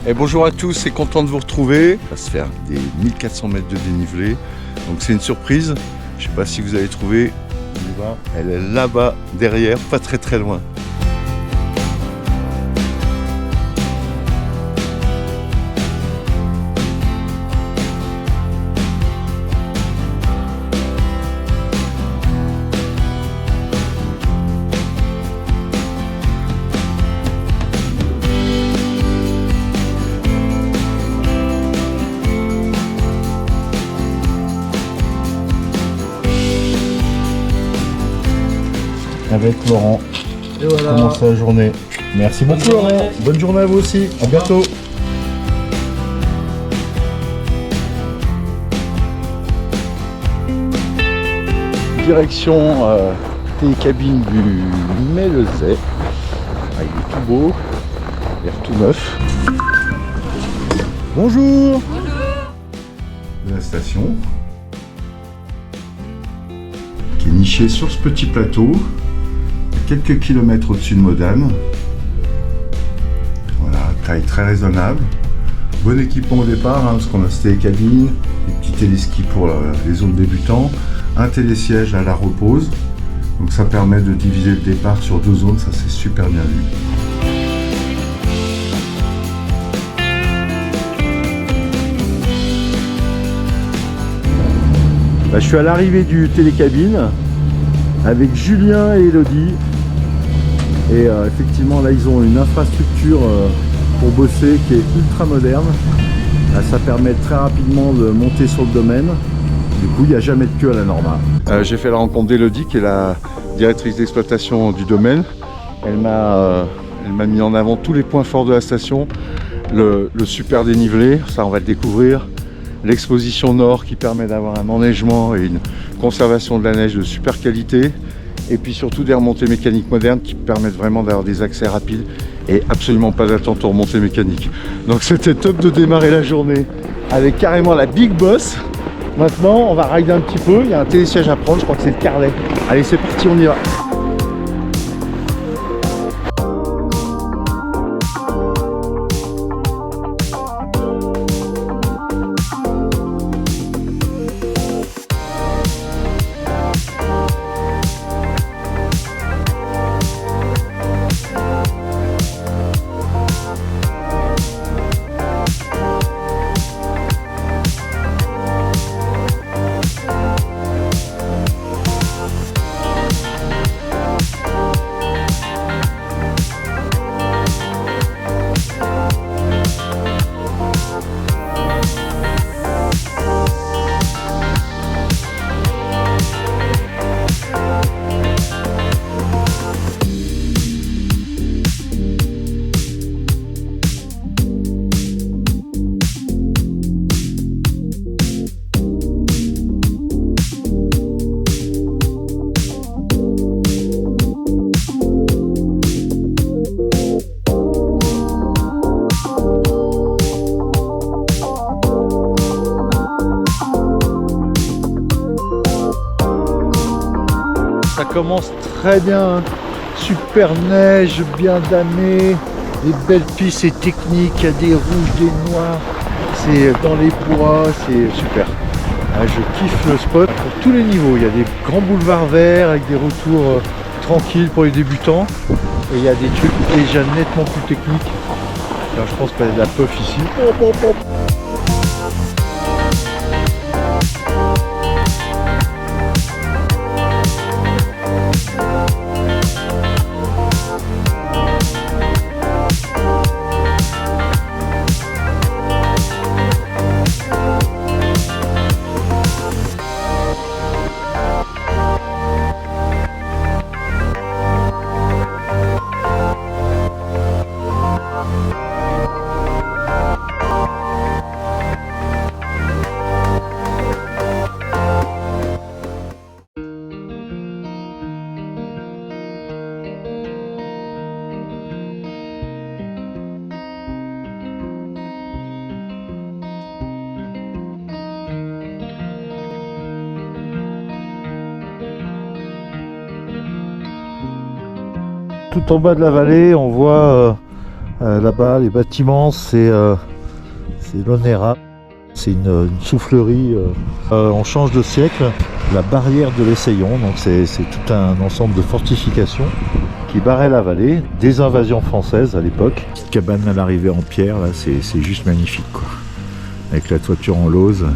Et bonjour à tous, c'est content de vous retrouver. On va se faire des 1400 mètres de dénivelé. Donc c'est une surprise. Je ne sais pas si vous avez trouvé. Elle est là-bas derrière, pas très loin. Avec Laurent, Et voilà. commencer la journée. Merci beaucoup Laurent, bonne journée à vous aussi, à bientôt. Direction télécabine du Melezet. Ah, il est tout beau, il a l'air tout neuf. Bonjour. De la station, qui est nichée sur ce petit plateau. Quelques kilomètres au-dessus de Modane. Voilà, taille très raisonnable. Bon équipement au départ, parce qu'on a cette télécabine, des petits téléskis pour les zones débutants, un télésiège à la repose. Donc ça permet de diviser le départ sur 2 zones, ça c'est super bien vu. Je suis à l'arrivée du télécabine avec Julien et Elodie. Et effectivement là ils ont une infrastructure pour bosser qui est ultra moderne. Ça permet très rapidement de monter sur le domaine. Du coup il n'y a jamais de queue à la Norma. J'ai fait la rencontre d'Elodie qui est la directrice d'exploitation du domaine. Elle m'a mis en avant tous les points forts de la station. Le super dénivelé, ça on va le découvrir. L'exposition nord qui permet d'avoir un enneigement et une conservation de la neige de super qualité. Et puis surtout des remontées mécaniques modernes qui permettent vraiment d'avoir des accès rapides et absolument pas d'attente aux remontées mécaniques. Donc c'était top de démarrer la journée avec carrément la Big Boss. Maintenant on va rider un petit peu, il y a un télésiège à prendre, je crois que c'est le Carlet. Allez c'est parti, on y va. Ça commence très bien, super neige, bien damée, des belles pistes et techniques, il y a des rouges, des noirs, c'est dans les bois, c'est super. Je kiffe le spot pour tous les niveaux, il y a des grands boulevards verts avec des retours tranquilles pour les débutants et il y a des trucs déjà nettement plus techniques. Alors, je pense qu'il y a de la puff ici. Tout en bas de la vallée, on voit Là-bas, les bâtiments, c'est l'Onera. C'est une soufflerie. On change de siècle. La barrière de l'Essaillon, donc c'est tout un ensemble de fortifications qui barrait la vallée, des invasions françaises à l'époque. Petite cabane à l'arrivée en pierre, là, c'est juste magnifique, quoi. Avec la toiture en lauze.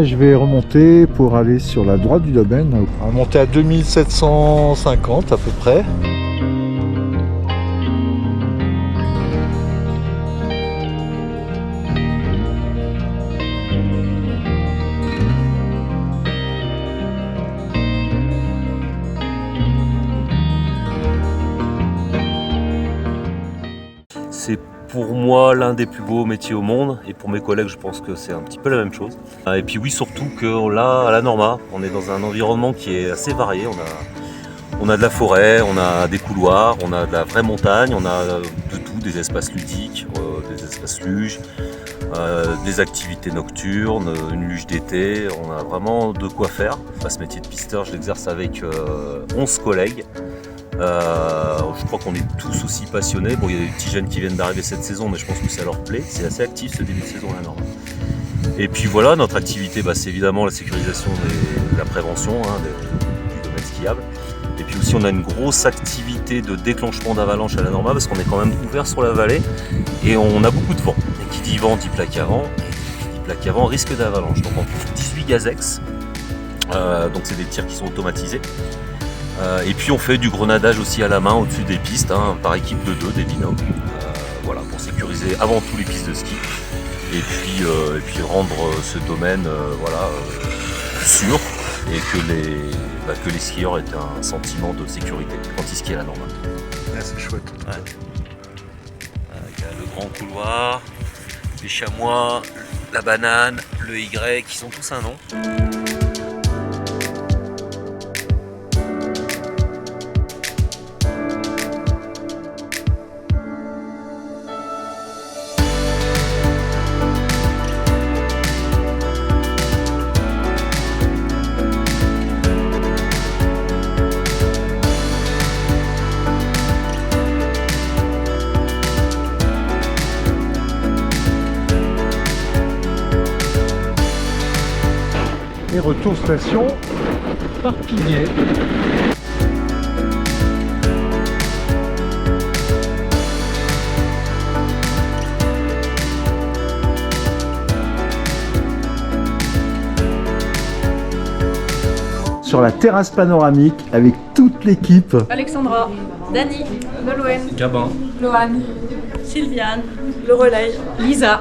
Je vais remonter pour aller sur la droite du domaine. On va monter à 2750 à peu près. C'est pour moi l'un des plus beaux métiers au monde et pour mes collègues je pense que c'est un petit peu la même chose. Et puis oui, surtout que là à la Norma on est dans un environnement qui est assez varié. On a de la forêt, on a des couloirs, on a de la vraie montagne, on a de tout, des espaces ludiques, des espaces luges, des activités nocturnes, une luge d'été, on a vraiment de quoi faire. Ce métier de pisteur je l'exerce avec 11 collègues. Je crois qu'on est tous aussi passionnés. Bon, il y a des petits jeunes qui viennent d'arriver cette saison, mais je pense que ça leur plaît. C'est assez actif ce début de saison là, Norma. Et puis voilà, notre activité, c'est évidemment la sécurisation et la prévention du domaine skiable. Et puis aussi, on a une grosse activité de déclenchement d'avalanche à la Norma parce qu'on est quand même ouvert sur la vallée et on a beaucoup de vent. Et qui dit vent dit plaque à vent, et qui dit plaque à vent risque d'avalanche. Donc on trouve 18 Gazex, donc c'est des tirs qui sont automatisés. Et puis on fait du grenadage aussi à la main au-dessus des pistes, par équipe de 2, des binômes, voilà, pour sécuriser avant tout les pistes de ski et puis rendre ce domaine sûr et que les skieurs aient un sentiment de sécurité quand ils skient à la Norma. Ah, c'est chouette. Ouais. Il y a le grand couloir, les chamois, la banane, le Y, qui sont tous un nom. Et retour station Parpigné. Sur la terrasse panoramique avec toute l'équipe. Alexandra, Dani, Nolwenn, Gabin, Lohan, Sylviane, Le Relais, Lisa.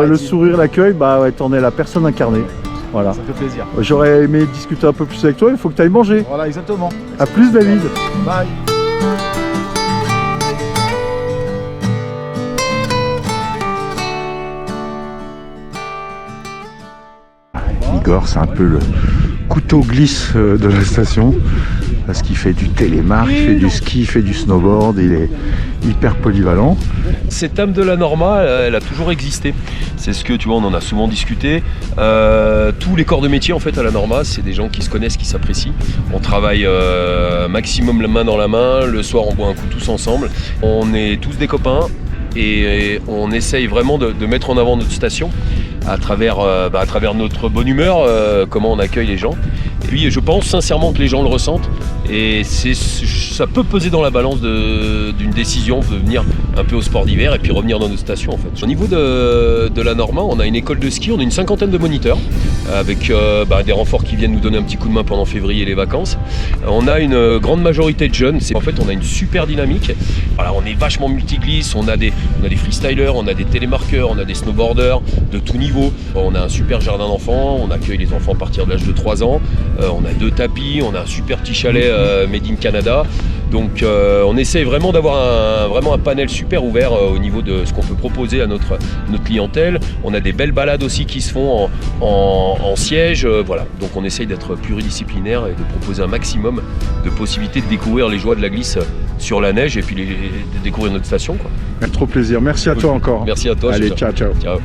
Le sourire, l'accueil, bah ouais, t'en es la personne incarnée. Voilà. Ça fait plaisir. J'aurais aimé discuter un peu plus avec toi, il faut que tu ailles manger. Voilà, exactement. A plus, David. Bye. Igor, c'est un peu le couteau glisse de la station parce qu'il fait du télémark, il fait du ski, il fait du snowboard, il hyper polyvalent. Cette âme de la Norma, elle a toujours existé. C'est ce que, tu vois, on en a souvent discuté. Tous les corps de métier, en fait, à la Norma, c'est des gens qui se connaissent, qui s'apprécient. On travaille maximum la main dans la main. Le soir, on boit un coup tous ensemble. On est tous des copains et on essaye vraiment de mettre en avant notre station à travers notre bonne humeur, comment on accueille les gens. Et puis, je pense sincèrement que les gens le ressentent. Et ça peut peser dans la balance d'une décision de venir un peu au sport d'hiver et puis revenir dans nos stations en fait. Au niveau de la Norma, on a une école de ski, on a une 50aine de moniteurs avec des renforts qui viennent nous donner un petit coup de main pendant février et les vacances. On a une grande majorité de jeunes, en fait on a une super dynamique. Voilà, on est vachement multiglisse, on a des freestylers, on a des télémarqueurs, on a des snowboarders de tout niveau. On a un super jardin d'enfants, on accueille les enfants à partir de l'âge de 3 ans. On a 2 tapis, on a un super petit chalet made in Canada. Donc on essaye vraiment d'avoir vraiment un panel super ouvert au niveau de ce qu'on peut proposer à notre clientèle. On a des belles balades aussi qui se font en siège. Voilà. Donc on essaye d'être pluridisciplinaire et de proposer un maximum de possibilités de découvrir les joies de la glisse sur la neige et puis de découvrir notre station, quoi. Trop plaisir. Merci à toi encore. Merci à toi. Allez, ciao, ciao. Ciao.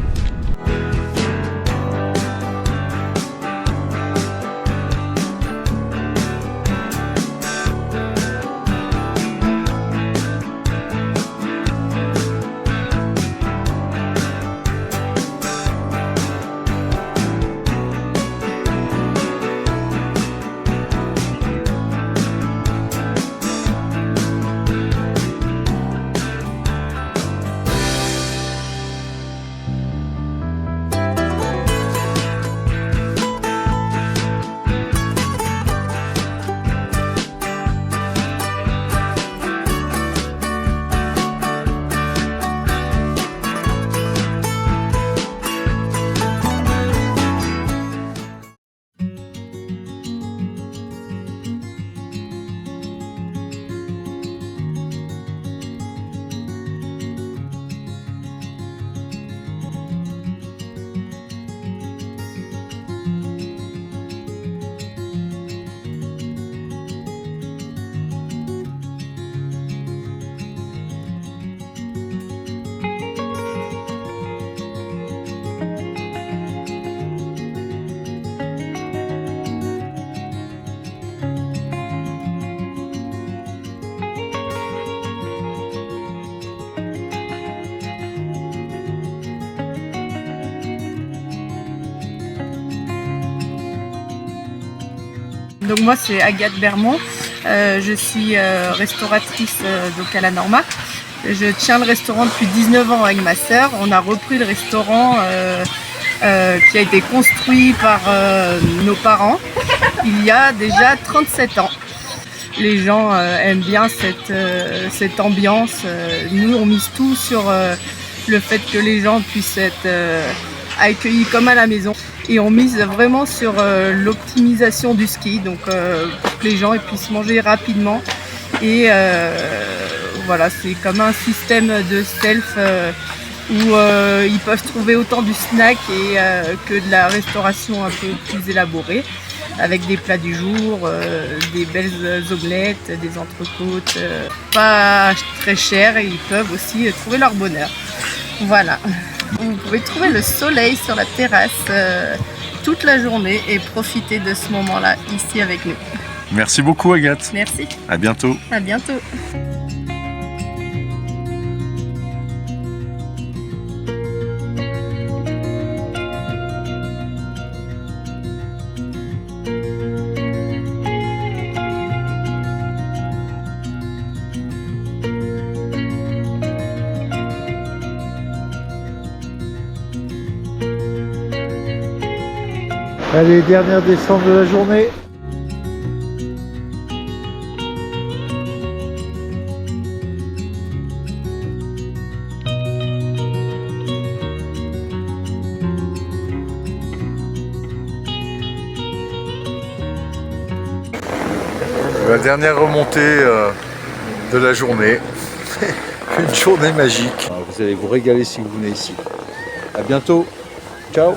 Donc moi c'est Agathe Bermond, je suis restauratrice donc à la Norma. Je tiens le restaurant depuis 19 ans avec ma sœur. On a repris le restaurant qui a été construit par nos parents il y a déjà 37 ans. Les gens aiment bien cette ambiance. Nous on mise tout sur le fait que les gens puissent être accueillis comme à la maison. Et on mise vraiment sur l'optimisation du ski, donc pour que les gens puissent manger rapidement. Et voilà, c'est comme un système de self où ils peuvent trouver autant du snack que de la restauration un peu plus élaborée, avec des plats du jour, des belles omelettes, des entrecôtes, pas très chères, et ils peuvent aussi trouver leur bonheur. Voilà. Vous pouvez trouver le soleil sur la terrasse toute la journée et profiter de ce moment-là ici avec nous. Merci beaucoup Agathe. Merci. À bientôt. À bientôt. Allez, dernière descente de la journée. La dernière remontée de la journée. Une journée magique. Vous allez vous régaler si vous venez ici. À bientôt. Ciao.